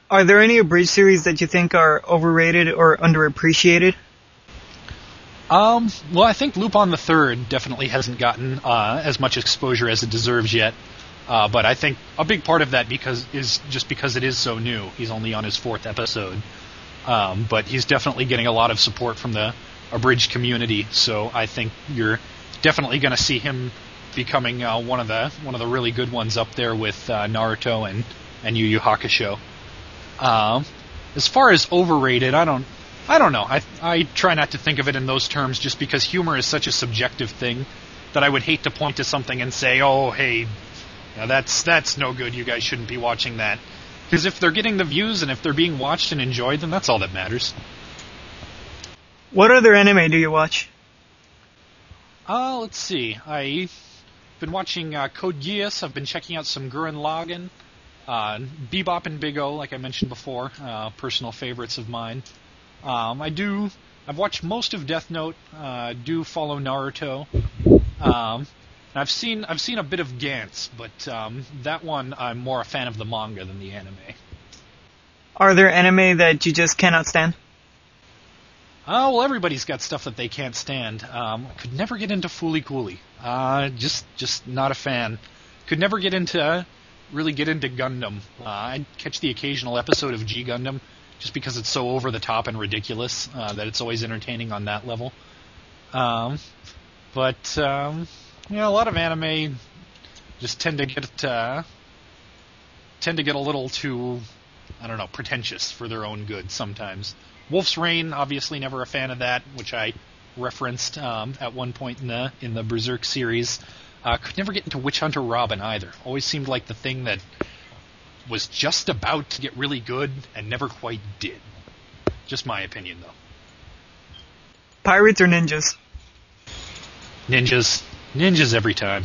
Are there any Abridged series that you think are overrated or underappreciated? Well, I think Lupin the Third definitely hasn't gotten as much exposure as it deserves yet. But I think a big part of that is just because it is so new. He's only on his 4th episode. But he's definitely getting a lot of support from the Abridged community, so I think you're definitely going to see him becoming one of the really good ones up there with Naruto and Yu Yu Hakusho. As far as overrated, I don't know. I try not to think of it in those terms, just because humor is such a subjective thing that I would hate to point to something and say, "Oh, hey, that's no good. You guys shouldn't be watching that." Because if they're getting the views and if they're being watched and enjoyed, then that's all that matters. What other anime do you watch? Let's see. I've been watching Code Geass. I've been checking out some Gurren Lagann. Bebop and Big O, like I mentioned before, personal favorites of mine. I've watched most of Death Note. Do follow Naruto. I've seen a bit of Gantz, but that one I'm more a fan of the manga than the anime. Are there anime that you just cannot stand? Well, everybody's got stuff that they can't stand. Could never get into Fooly Cooly. Just not a fan. Could never really get into Gundam. I'd catch the occasional episode of G Gundam, just because it's so over the top and ridiculous that it's always entertaining on that level. But a lot of anime just tend to get a little too, I don't know, pretentious for their own good sometimes. Wolf's Rain, obviously never a fan of that, which I referenced at one point in the Berserk series. Could never get into Witch Hunter Robin either. Always seemed like the thing that was just about to get really good and never quite did. Just my opinion, though. Pirates or ninjas? Ninjas. Ninjas every time.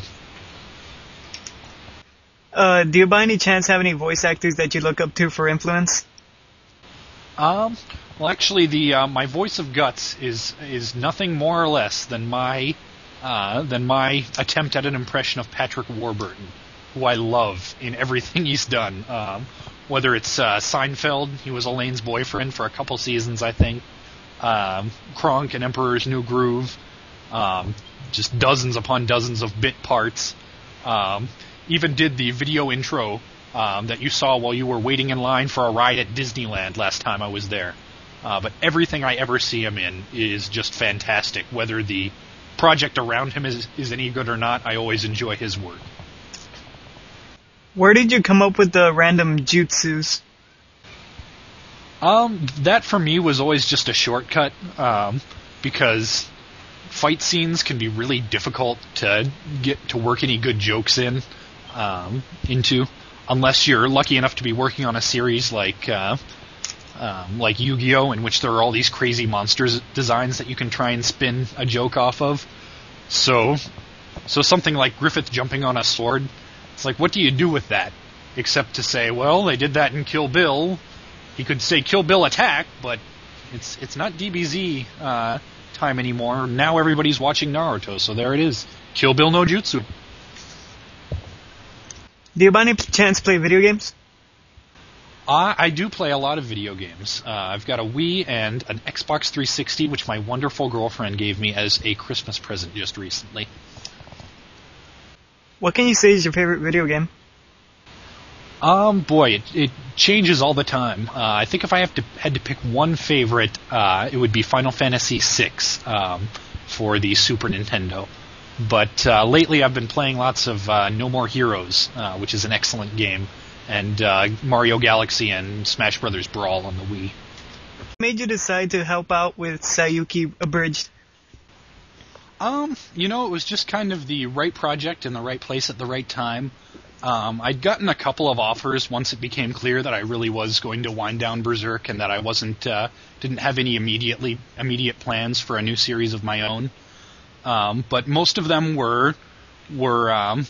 Do you by any chance have any voice actors that you look up to for influence? Well, actually, my voice of Guts is nothing more or less than my attempt at an impression of Patrick Warburton, who I love in everything he's done. Whether it's Seinfeld, he was Elaine's boyfriend for a couple seasons, I think. Kronk and Emperor's New Groove. Just dozens upon dozens of bit parts. Even did the video intro that you saw while you were waiting in line for a ride at Disneyland last time I was there. But everything I ever see him in is just fantastic. Whether the project around him is any good or not, I always enjoy his work. Where did you come up with the random jutsus? That for me was always just a shortcut, because fight scenes can be really difficult to get to work any good jokes into, unless you're lucky enough to be working on a series like Yu-Gi-Oh!, in which there are all these crazy monsters designs that you can try and spin a joke off of. So something like Griffith jumping on a sword, it's like, what do you do with that? Except to say, well, they did that in Kill Bill. He could say Kill Bill attack, but it's not DBZ time anymore. Now everybody's watching Naruto, so there it is. Kill Bill no Jutsu. Do you by any chance play video games? I do play a lot of video games. I've got a Wii and an Xbox 360, which my wonderful girlfriend gave me as a Christmas present just recently. What can you say is your favorite video game? Boy, it changes all the time. I think if I had to pick one favorite, it would be Final Fantasy VI for the Super Nintendo. But lately I've been playing lots of No More Heroes, which is an excellent game, and Mario Galaxy and Smash Brothers Brawl on the Wii. What made you decide to help out with Saiyuki Abridged? It was just kind of the right project in the right place at the right time. I'd gotten a couple of offers once it became clear that I really was going to wind down Berserk and that I didn't have any immediate plans for a new series of my own. But most of them were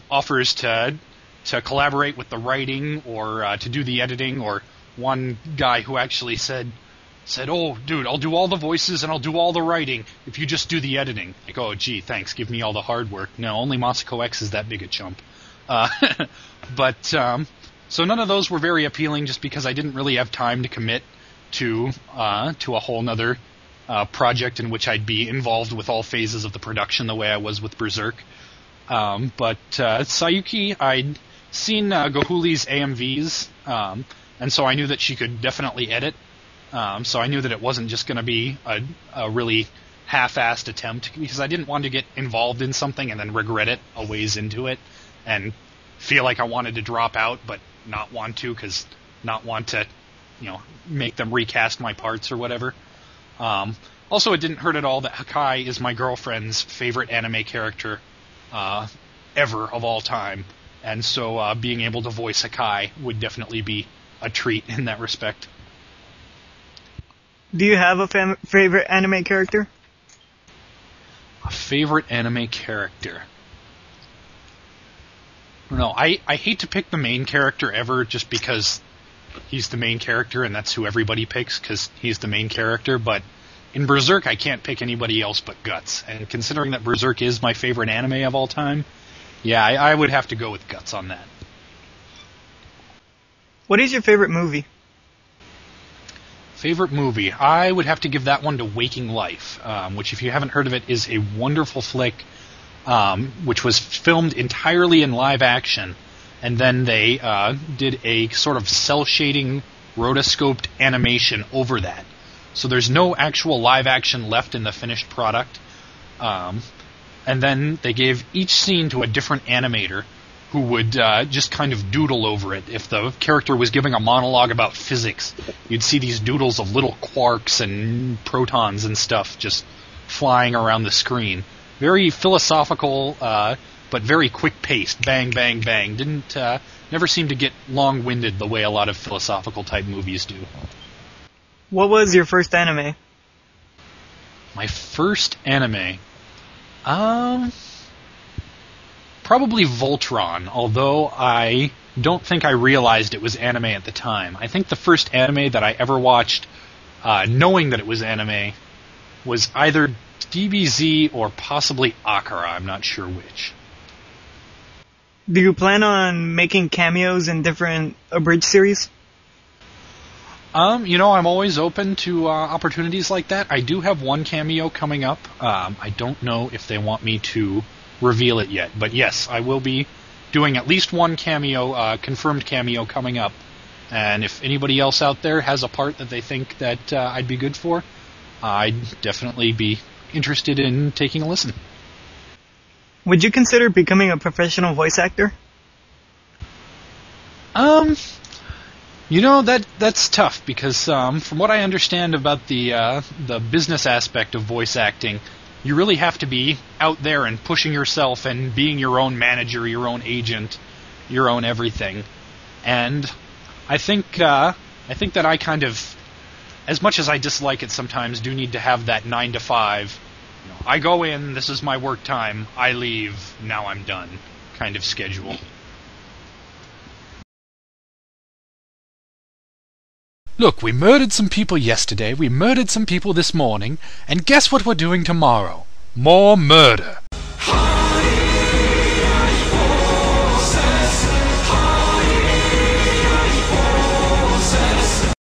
offers to collaborate with the writing or to do the editing, or one guy who actually said, "Oh, dude, I'll do all the voices and I'll do all the writing if you just do the editing." Like, oh, gee, thanks, give me all the hard work. No, only Masako X is that big a chump. But So none of those were very appealing, just because I didn't really have time to commit to a whole nother project in which I'd be involved with all phases of the production the way I was with Berserk. But Saiyuki, I'd seen Gohuli's AMVs, and so I knew that she could definitely edit. So I knew that it wasn't just going to be a really half-assed attempt, because I didn't want to get involved in something and then regret it a ways into it and feel like I wanted to drop out but not want to, because not want to, make them recast my parts or whatever. Also, it didn't hurt at all that Hbi is my girlfriend's favorite anime character ever of all time, and so being able to voice Hbi would definitely be a treat in that respect. Do you have a favorite anime character? A favorite anime character? No, I hate to pick the main character ever, just because he's the main character and that's who everybody picks, because he's the main character, but in Berserk I can't pick anybody else but Guts, and considering that Berserk is my favorite anime of all time, yeah, I would have to go with Guts on that. What is your favorite movie? Favorite movie? I would have to give that one to Waking Life, which, if you haven't heard of it, is a wonderful flick, which was filmed entirely in live action, and then they did a sort of cel-shading, rotoscoped animation over that. So there's no actual live action left in the finished product. And then they gave each scene to a different animator who would just kind of doodle over it. If the character was giving a monologue about physics, you'd see these doodles of little quarks and protons and stuff just flying around the screen. Very philosophical, but very quick-paced. Bang, bang, bang. Never seemed to get long-winded the way a lot of philosophical-type movies do. What was your first anime? My first anime? Probably Voltron, although I don't think I realized it was anime at the time. I think the first anime that I ever watched, knowing that it was anime, was either DBZ or possibly Akira. I'm not sure which. Do you plan on making cameos in different Abridged series? I'm always open to opportunities like that. I do have one cameo coming up. I don't know if they want me to reveal it yet, but yes, I will be doing at least one cameo, confirmed cameo coming up. And if anybody else out there has a part that they think that I'd be good for, I'd definitely be interested in taking a listen. Would you consider becoming a professional voice actor? That's tough, because from what I understand about the business aspect of voice acting, you really have to be out there and pushing yourself and being your own manager, your own agent, your own everything. And I think that I kind of, as much as I dislike it sometimes, do need to have that 9 to 5. I go in, this is my work time, I leave, now I'm done kind of schedule. Look, we murdered some people yesterday, we murdered some people this morning, and guess what we're doing tomorrow? More murder!